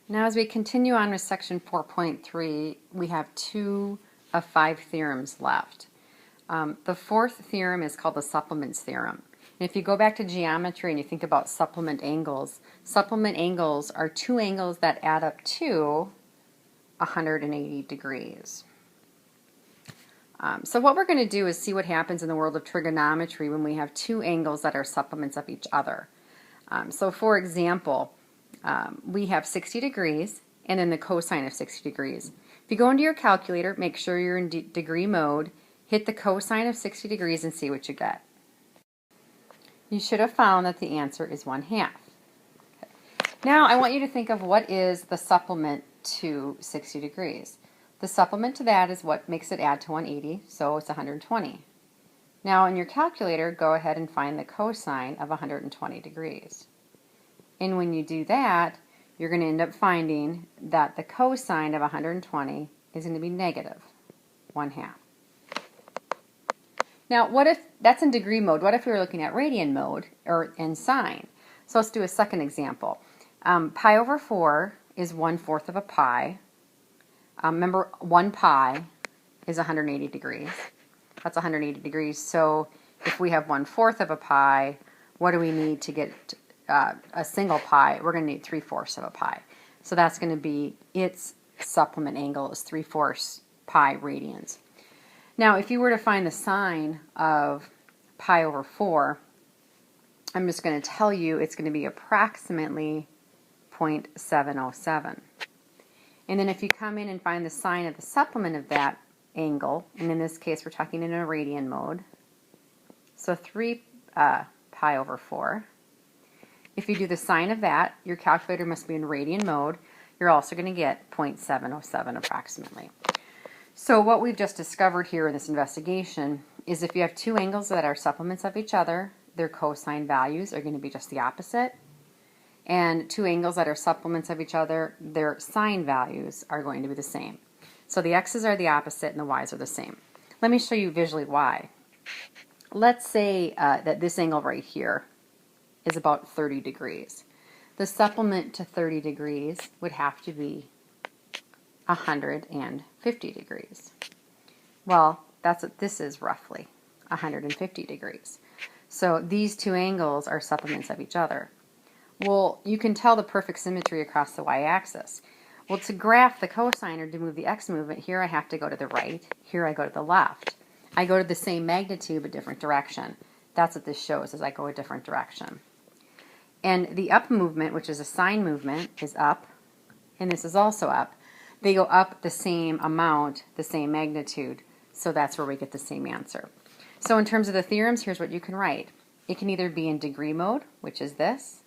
Now as we continue on with section 4.3, we have 2 of 5 theorems left. The fourth theorem is called the Supplements Theorem. And if you go back to geometry and you think about supplement angles are 2 angles that add up to 180 degrees. So what we're going to do is see what happens in the world of trigonometry when we have 2 angles that are supplements of each other. So for example, we have 60 degrees and then the cosine of 60 degrees. If you go into your calculator, make sure you're in degree mode, hit the cosine of 60 degrees and see what you get. You should have found that the answer is 1/2. Now I want you to think of what is the supplement to 60 degrees. The supplement to that is what makes it add to 180, so it's 120. Now in your calculator, go ahead and find the cosine of 120 degrees. And when you do that, you're going to end up finding that the cosine of 120 is going to be negative 1/2. Now, what if, that's in degree mode, what if we were looking at radian mode, or in sine? So let's do a second example. Pi over 4 is 1/4 of a pi. Remember, 1 pi is 180 degrees. That's 180 degrees, so if we have 1/4 of a pi, what do we need to get a single pi? We're going to need 3/4 of a pi. So that's going to be its supplement angle is 3/4 pi radians. Now, if you were to find the sine of pi over 4, I'm just going to tell you it's going to be approximately 0.707. And then if you come in and find the sine of the supplement of that angle, and in this case we're talking in a radian mode, so 3 pi over 4. If you do the sine of that, your calculator must be in radian mode. You're also going to get 0.707 approximately. So what we've just discovered here in this investigation is if you have 2 angles that are supplements of each other, their cosine values are going to be just the opposite. And 2 angles that are supplements of each other, their sine values are going to be the same. So the x's are the opposite and the y's are the same. Let me show you visually why. Let's say that this angle right here is about 30 degrees. The supplement to 30 degrees would have to be 150 degrees. Well, that's what this is roughly, 150 degrees. So these 2 angles are supplements of each other. Well, you can tell the perfect symmetry across the y-axis. Well, to graph the cosine or to move the x movement, here I have to go to the right, here I go to the left. I go to the same magnitude but different direction. That's what this shows, is I go a different direction. And the up movement, which is a sine movement, is up, and this is also up. They go up the same amount, the same magnitude, so that's where we get the same answer. So in terms of the theorems, here's what you can write. It can either be in degree mode, which is this,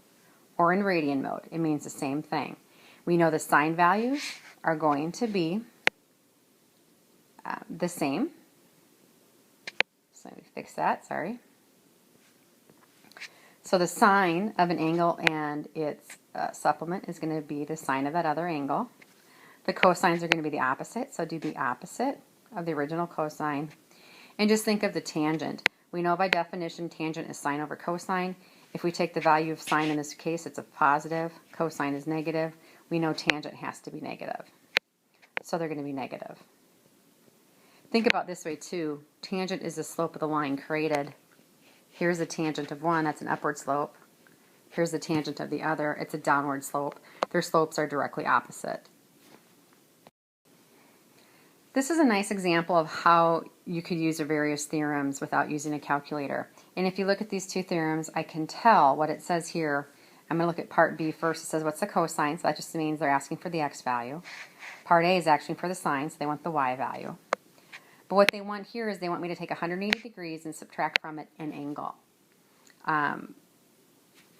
or in radian mode. It means the same thing. We know the sine values are going to be the same. So let me fix that, sorry. So the sine of an angle and its supplement is going to be the sine of that other angle. The cosines are going to be the opposite, so do the opposite of the original cosine. And just think of the tangent. We know by definition tangent is sine over cosine. If we take the value of sine in this case, it's a positive, cosine is negative. We know tangent has to be negative. So they're going to be negative. Think about this way too. Tangent is the slope of the line created. Here's the tangent of one, that's an upward slope. Here's the tangent of the other, it's a downward slope. Their slopes are directly opposite. This is a nice example of how you could use the various theorems without using a calculator. And if you look at these 2 theorems, I can tell what it says here. I'm going to look at part B first. It says what's the cosine, so that just means they're asking for the x value. Part A is asking for the sine, so they want the y value. But what they want here is they want me to take 180 degrees and subtract from it an angle.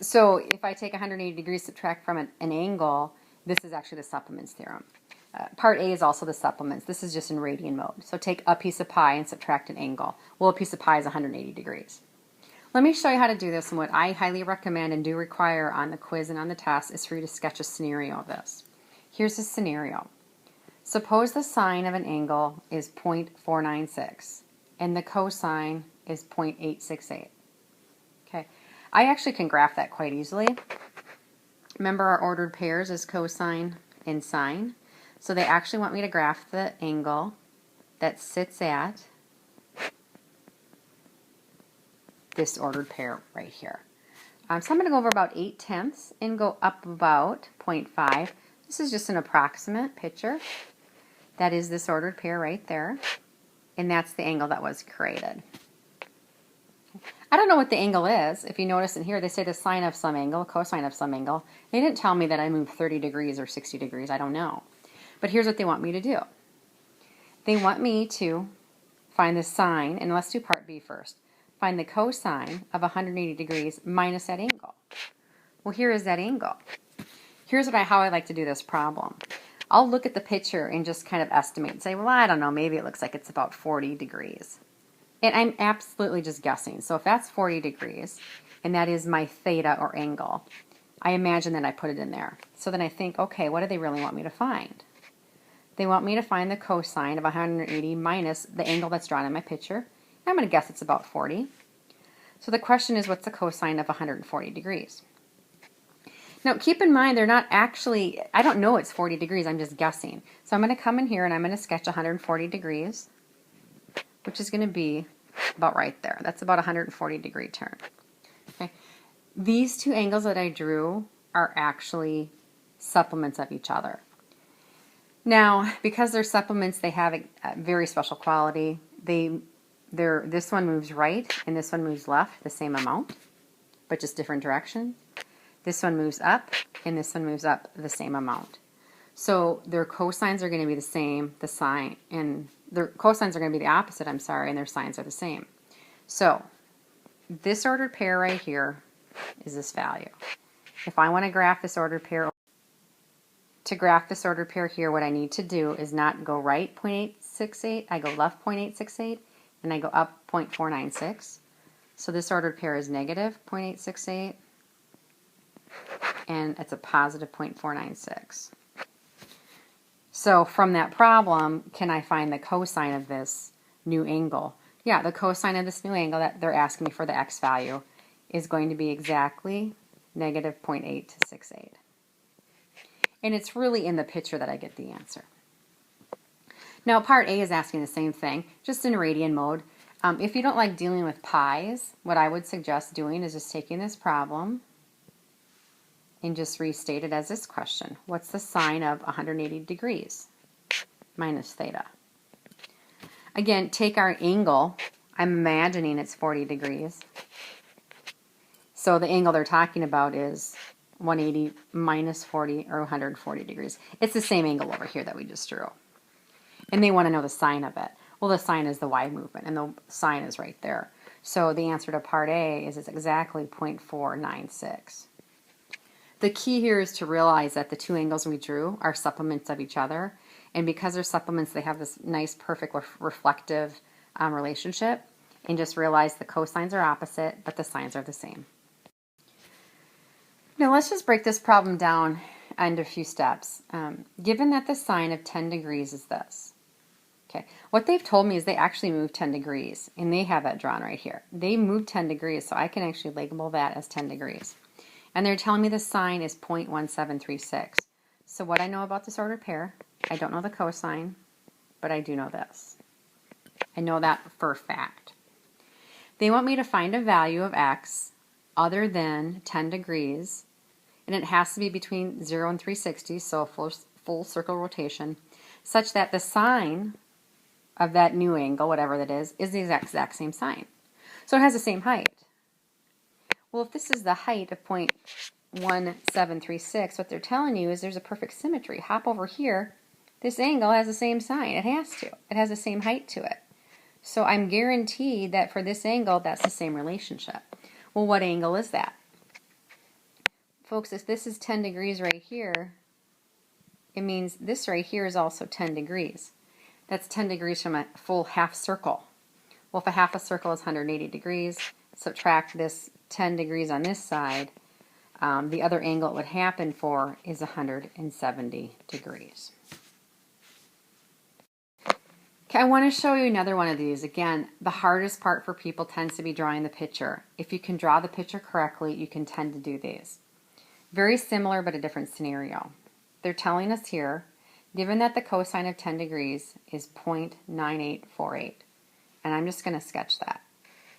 So if I take 180 degrees, subtract from it an angle, this is actually the supplements theorem. Part A is also the supplements. This is just in radian mode. So take a piece of pi and subtract an angle. Well, a piece of pi is 180 degrees. Let me show you how to do this, and what I highly recommend and do require on the quiz and on the test is for you to sketch a scenario of this. Here's the scenario. Suppose the sine of an angle is 0.496 and the cosine is 0.868. Okay, I actually can graph that quite easily. Remember our ordered pairs is cosine in Sine. So they actually want me to graph the angle that sits at this ordered pair right here. So I'm going to go over about 8/10 and go up about 0.5. This is just an approximate picture. That is this ordered pair right there. And that's the angle that was created. I don't know what the angle is. If you notice in here, they say the sine of some angle, cosine of some angle. They didn't tell me that I moved 30 degrees or 60 degrees. I don't know. But here's what they want me to do. They want me to find the sine, and let's do part B first. Find the cosine of 180 degrees minus that angle. Well, here is that angle. Here's how I like to do this problem. I'll look at the picture and just kind of estimate and say, well, I don't know, maybe it looks like it's about 40 degrees. And I'm absolutely just guessing. So if that's 40 degrees, and that is my theta or angle, I imagine that I put it in there. So then I think, okay, what do they really want me to find? They want me to find the cosine of 180 minus the angle that's drawn in my picture. I'm going to guess it's about 40. So the question is, what's the cosine of 140 degrees? Now, keep in mind, they're not actually, I don't know it's 40 degrees, I'm just guessing. So I'm going to come in here and I'm going to sketch 140 degrees, which is going to be about right there. That's about a 140 degree turn. Okay. These two angles that I drew are actually supplements of each other. Now, because they're supplements, they have a very special quality. This one moves right and this one moves left the same amount, but just different directions. This one moves up and this one moves up the same amount. So their cosines are going to be the same, the sine, and their cosines are going to be the opposite, I'm sorry, and their sines are the same. So this ordered pair right here is this value. If I want to graph this ordered pair, to graph this ordered pair here, what I need to do is not go right 0.868, I go left 0.868, and I go up 0.496. So this ordered pair is negative 0.868, and it's a positive 0.496. So from that problem, can I find the cosine of this new angle? Yeah, the cosine of this new angle that they're asking me for the x value is going to be exactly negative 0.868. And it's really in the picture that I get the answer. Now, part A is asking the same thing, just in radian mode. If you don't like dealing with pi's, what I would suggest doing is just taking this problem and just restate it as this question. What's the sine of 180 degrees minus theta? Again, take our angle. I'm imagining it's 40 degrees. So the angle they're talking about is 180 minus 40 or 140 degrees. It's the same angle over here that we just drew. And they want to know the sine of it. Well, the sine is the y movement, and the sine is right there. So the answer to part A is exactly 0.496. The key here is to realize that the two angles we drew are supplements of each other. And because they're supplements, they have this nice, perfect, reflective relationship. And just realize the cosines are opposite, but the sines are the same. Now let's just break this problem down into a few steps. Given that the sine of 10 degrees is this. Okay, what they've told me is they actually moved 10 degrees, and they have that drawn right here. They moved 10 degrees, so I can actually label that as 10 degrees. And they're telling me the sine is 0.1736. So what I know about this ordered pair, I don't know the cosine, but I do know this. I know that for a fact. They want me to find a value of x other than 10 degrees, and it has to be between 0 and 360, so a full circle rotation, such that the sine of that new angle, whatever that is the exact same sine. So it has the same height. Well, if this is the height of 0.1736, what they're telling you is there's a perfect symmetry. Hop over here, this angle has the same sine. It has to. It has the same height to it. So I'm guaranteed that for this angle, that's the same relationship. Well, what angle is that? Folks, if this is 10 degrees right here, it means this right here is also 10 degrees. That's 10 degrees from a full half circle. Well, if a half a circle is 180 degrees, subtract this 10 degrees on this side, the other angle it would happen for is 170 degrees. Okay, I want to show you another one of these. Again, the hardest part for people tends to be drawing the picture. If you can draw the picture correctly, you can tend to do these. Very similar, but a different scenario. they're telling us here, given that the cosine of 10 degrees is 0.9848. And I'm just going to sketch that.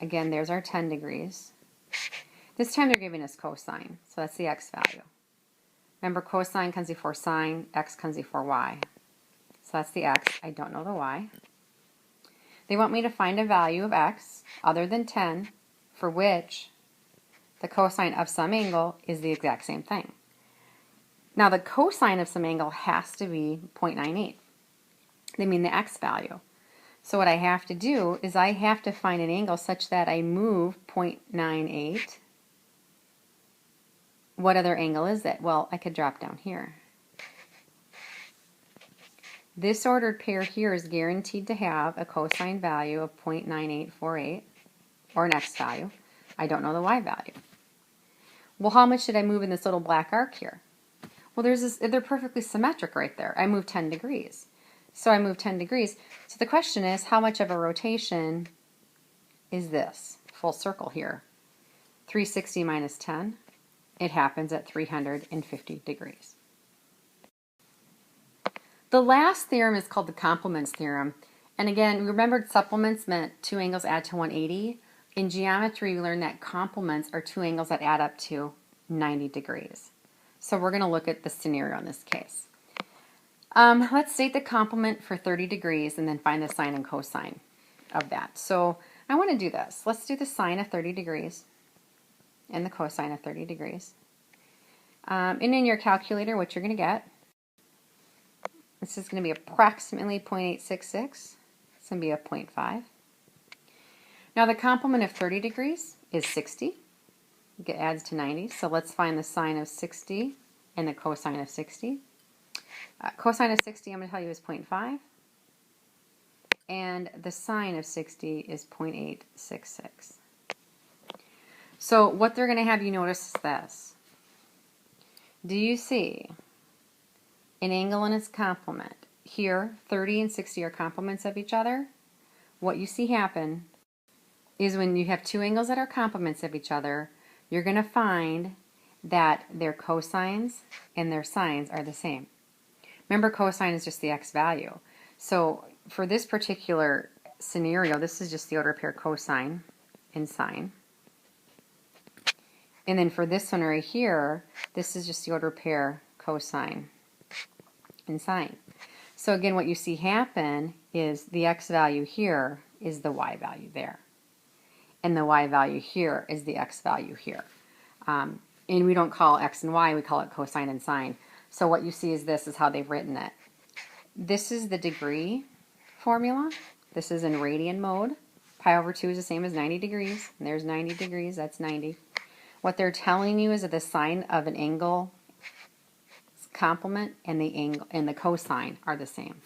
Again, there's our 10 degrees. This time they're giving us cosine, so that's the x value. Remember, cosine comes before sine, x comes before y. So that's the x. I don't know the y. They want me to find a value of x other than 10 for which the cosine of some angle is the exact same thing. Now, the cosine of some angle has to be 0.98. They mean the x value. So what I have to do is I have to find an angle such that I move 0.98. What other angle is it? Well, I could drop down here. This ordered pair here is guaranteed to have a cosine value of 0.9848, or an x value. I don't know the y value. Well, how much did I move in this little black arc here? Well, they're perfectly symmetric right there. I moved 10 degrees. So I moved 10 degrees. So the question is, how much of a rotation is this? Full circle here. 360 minus 10. It happens at 350 degrees. The last theorem is called the Complements Theorem. And again, remember supplements meant two angles add to 180. In geometry, we learned that complements are two angles that add up to 90 degrees. So we're going to look at the scenario in this case. Let's state the complement for 30 degrees and then find the sine and cosine of that. So I want to do this. Let's do the sine of 30 degrees and the cosine of 30 degrees. And in your calculator, what you're going to get, this is going to be approximately 0.866. It's going to be a 0.5. Now the complement of 30 degrees is 60. It adds to 90. So let's find the sine of 60 and the cosine of 60. Cosine of 60, I'm going to tell you, is 0.5. And the sine of 60 is 0.866. So what they're going to have you notice is this. Do you see an angle and its complement? Here, 30 and 60 are complements of each other. What you see happen is when you have two angles that are complements of each other, you're going to find that their cosines and their sines are the same. Remember, cosine is just the x value. So for this particular scenario, this is just the order pair cosine and sine. And then for this one right here, this is just the order pair cosine and sine. So again, what you see happen is the x value here is the y value there. And the y value here is the x value here. And we don't call x and y, we call it cosine and sine. So what you see is this is how they've written it. This is the degree formula. This is in radian mode. Pi over 2 is the same as 90 degrees. And there's 90 degrees, that's 90. What they're telling you is that the sine of an angle complement and the angle and the cosine are the same.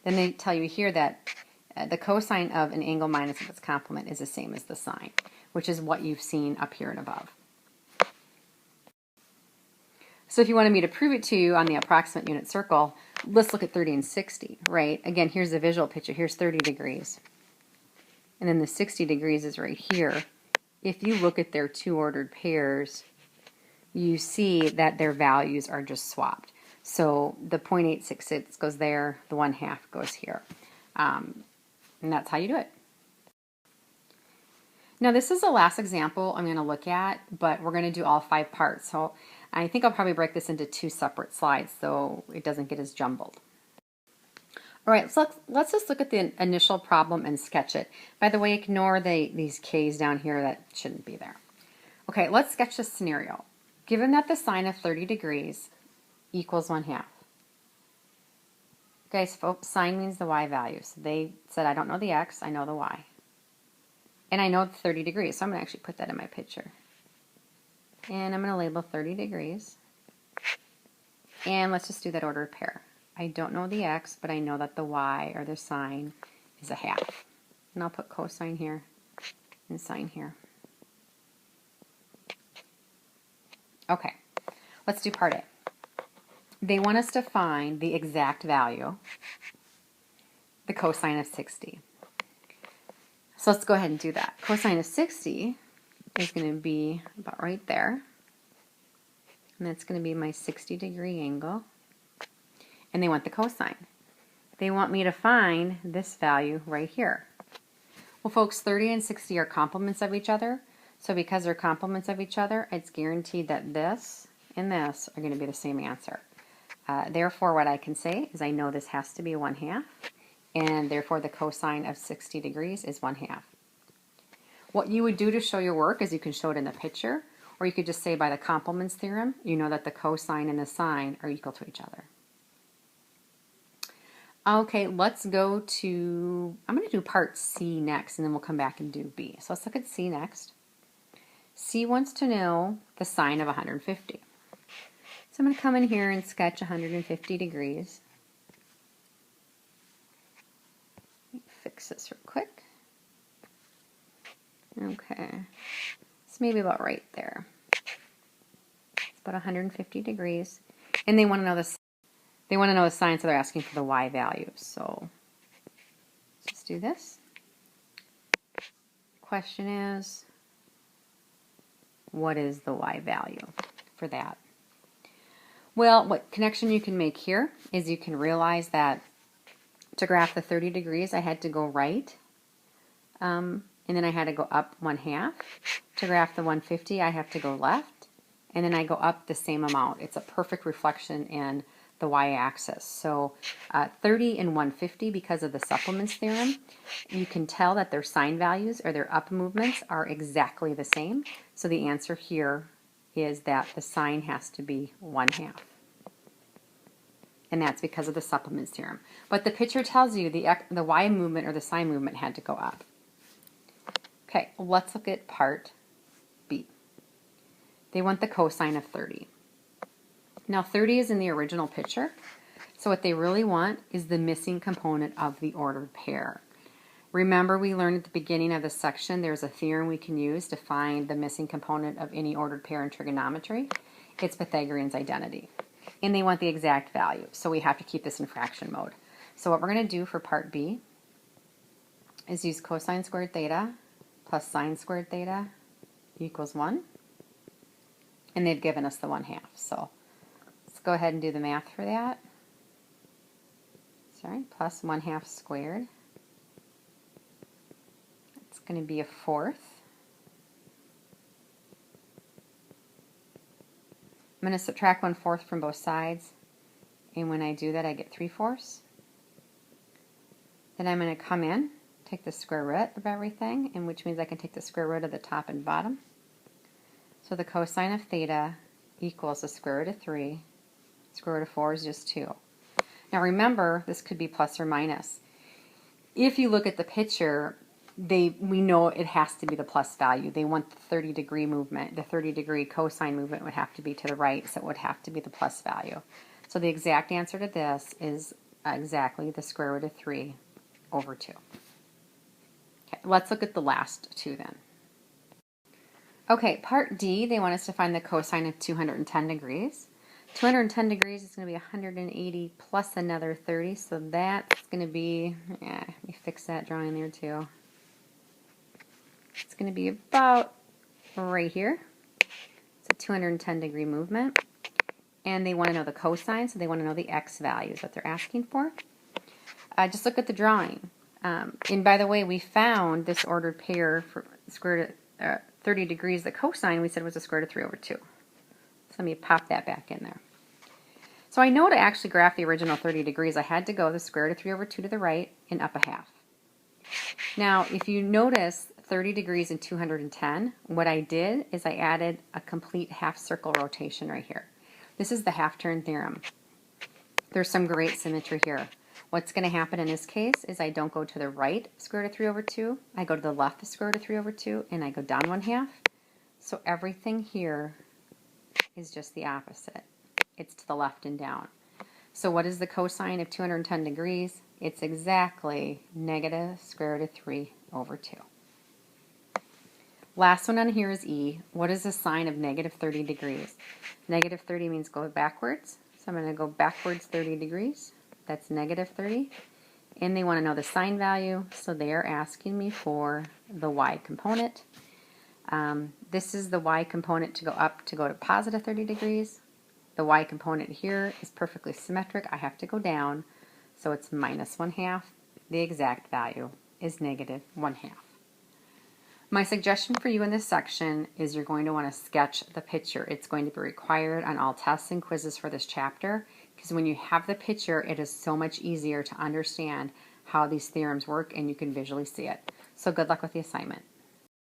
Then they tell you here that the cosine of an angle minus of its complement is the same as the sine, which is what you've seen up here and above. So if you wanted me to prove it to you on the approximate unit circle, let's look at 30 and 60, right? Again, here's the visual picture. Here's 30 degrees. And then the 60 degrees is right here. If you look at their two ordered pairs, you see that their values are just swapped. So the 0.866 goes there, the 1/2 goes here. And that's how you do it. Now this is the last example I'm going to look at, but we're going to do all 5 parts. So I think I'll probably break this into 2 separate slides so it doesn't get as jumbled. All right, so let's just look at the initial problem and sketch it. By the way, ignore these K's down here that shouldn't be there. Okay, let's sketch this scenario. Given that the sine of 30 degrees equals 1/2. Okay, so sine means the y value. So they said, I don't know the x, I know the y. And I know 30 degrees, so I'm going to actually put that in my picture. And I'm going to label 30 degrees. And let's just do that ordered pair. I don't know the x, but I know that the y, or the sine, is 1/2. And I'll put cosine here and sine here. Okay, let's do part A. They want us to find the exact value, the cosine of 60. So let's go ahead and do that. Cosine of 60 is going to be about right there. And that's going to be my 60-degree angle. and they want the cosine. They want me to find this value right here. Well, folks, 30 and 60 are complements of each other. So because they're complements of each other, it's guaranteed that this and this are going to be the same answer. Therefore, what I can say is I know this has to be 1/2, and therefore the cosine of 60 degrees is 1/2. What you would do to show your work is you can show it in the picture, or you could just say by the complements theorem, you know that the cosine and the sine are equal to each other. Okay, let's go to, I'm going to do part C next, and then we'll come back and do B. So let's look at C next. C wants to know the sine of 150. So I'm going to come in here and sketch 150 degrees. Let me fix this real quick. Okay, it's maybe about right there. It's about 150 degrees, and they want to know the sine, so they're asking for the y value. So let's do this. Question is, what is the y value for that? Well, what connection you can make here is you can realize that to graph the 30 degrees, I had to go right, and then I had to go up 1/2. To graph the 150, I have to go left, and then I go up the same amount. It's a perfect reflection in the y-axis. So 30 and 150, because of the supplements theorem, you can tell that their sine values or their up movements are exactly the same. So the answer here is that the sine has to be 1/2. And that's because of the supplements theorem. But the picture tells you the y movement or the sine movement had to go up. Okay, let's look at part B. They want the cosine of 30. Now 30 is in the original picture, so what they really want is the missing component of the ordered pair. Remember, we learned at the beginning of this section there's a theorem we can use to find the missing component of any ordered pair in trigonometry. It's Pythagorean's identity. And they want the exact value, so we have to keep this in fraction mode. So what we're going to do for part B is use cosine squared theta plus sine squared theta equals 1. And they've given us the 1/2. So let's go ahead and do the math for that. Sorry, plus 1/2 squared. It's going to be 1/4. I'm going to subtract 1/4 from both sides, and when I do that I get 3/4. Then I'm going to come in, take the square root of everything, and which means I can take the square root of the top and bottom. So the cosine of theta equals the square root of 3. Square root of 4 is just 2. Now remember, this could be plus or minus. If you look at the picture, we know it has to be the plus value. They want the 30 degree movement. The 30 degree cosine movement would have to be to the right, so it would have to be the plus value. So the exact answer to this is exactly the square root of 3 over 2. Okay, let's look at the last two then. Okay, part D, they want us to find the cosine of 210 degrees. 210 degrees is going to be 180 plus another 30, so that's going to be, let me fix that drawing there too. It's going to be about right here. It's a 210 degree movement. And they want to know the cosine, so they want to know the x values that they're asking for. Just look at the drawing. And by the way, we found this ordered pair for square root of 30 degrees. The cosine we said was a square root of 3 over 2. So let me pop that back in there. So I know to actually graph the original 30 degrees, I had to go the square root of 3 over 2 to the right and up 1/2. Now, if you notice 30 degrees and 210, what I did is I added a complete half circle rotation right here. This is the half turn theorem. There's some great symmetry here. What's going to happen in this case is I don't go to the right square root of 3 over 2, I go to the left the square root of 3 over 2, and I go down 1/2. So everything here is just the opposite. It's to the left and down. So what is the cosine of 210 degrees? It's exactly negative square root of 3 over 2. Last one on here is E. What is the sine of negative 30 degrees? Negative 30 means go backwards. So I'm going to go backwards 30 degrees. That's negative 30. And they want to know the sine value, so they are asking me for the y component. This is the y component to go up to go to positive 30 degrees. The y component here is perfectly symmetric. I have to go down, so it's minus 1/2. The exact value is negative 1/2. My suggestion for you in this section is you're going to want to sketch the picture. It's going to be required on all tests and quizzes for this chapter, because when you have the picture, it is so much easier to understand how these theorems work and you can visually see it. So good luck with the assignment.